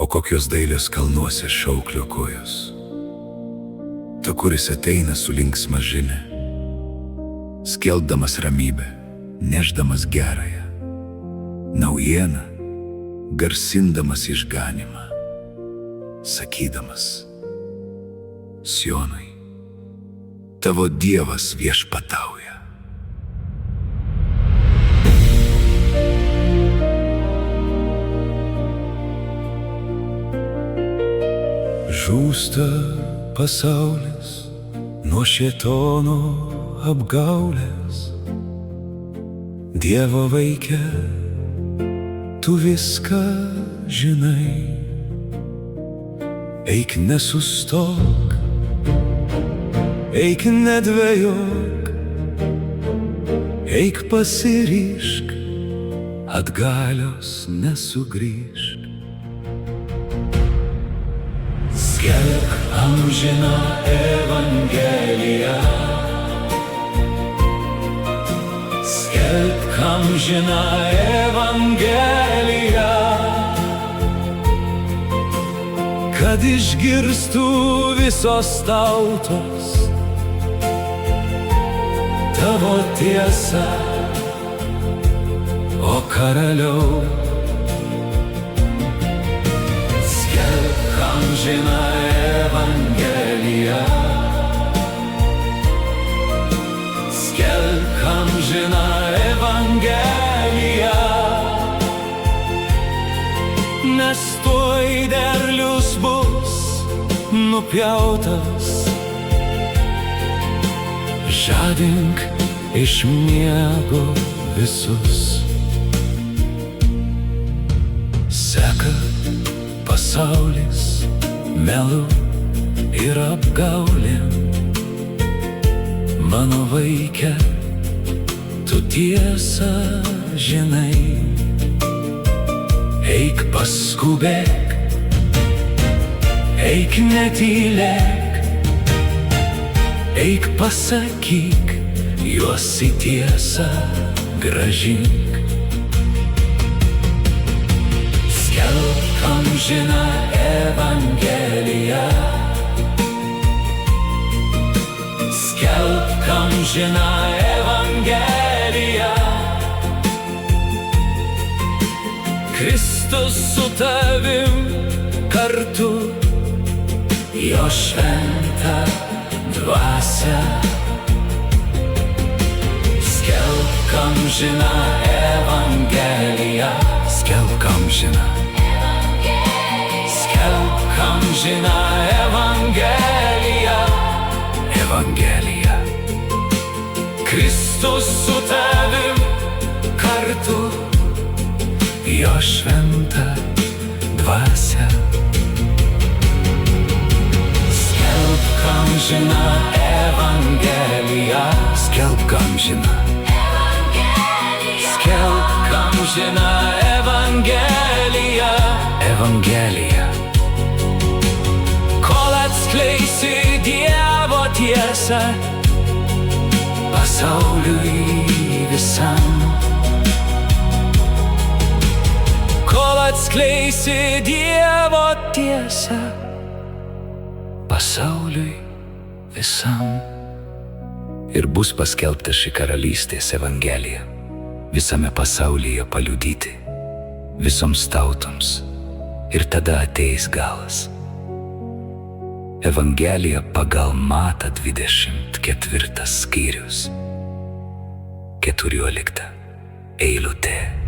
kokios dailios kalnuose šauklio kojos. Ta, kuris ateina su linksma žinia, skelbdamas ramybę, nešdamas gerąją naujieną, garsindamas išganimą, sakydamas: Sionai, tavo Dievas viešpatauja. Žūsta pasaulis nuo šėtono apgaulės. Dievo vaike, tu viską žinai. Eik nesustok, eik nedvejok, eik pasiryžk, atgalios nesugrįžk. Skelbk amžiną Evangeliją, skelbk amžiną Evangeliją, kad išgirstų visos tautos tavo tiesą, o karaliau. Skelbk amžiną Evangeliją, skelbk amžiną Evangeliją, nes tuoj derlius bus nupjautas. Žadink iš miego visus. Seka pasaulis melu ir apgaulėm. Mano vaike, tu tiesą žinai. Eik paskubėk, eik netylėk, eik pasakyk, juos į tiesą grąžink. Skelbk amžiną Evangeliją, skelbk amžiną Evangeliją. Kristus su tavim kartu, jo šventą dvasią. Skelbk amžiną Evangeliją, skelbk amžiną, skelbk amžiną Evangeliją, Evangeliją. Kristus su tavim kartu, jo šventą dvasią. Skelbk amžiną Evangeliją, skelbk amžiną, skelbk amžiną Evangeliją, Evangeliją. Kol atskleisi Dievo tiesą pasauliui visam, kol atskleisi Dievo tiesą pasauliui visam. Ir bus paskelbta ši karalystės Evangelija visame pasaulyje paliudyti visoms tautoms, ir tada ateis galas. Evangelija pagal Matą 24 skyrius, 14 eilutė.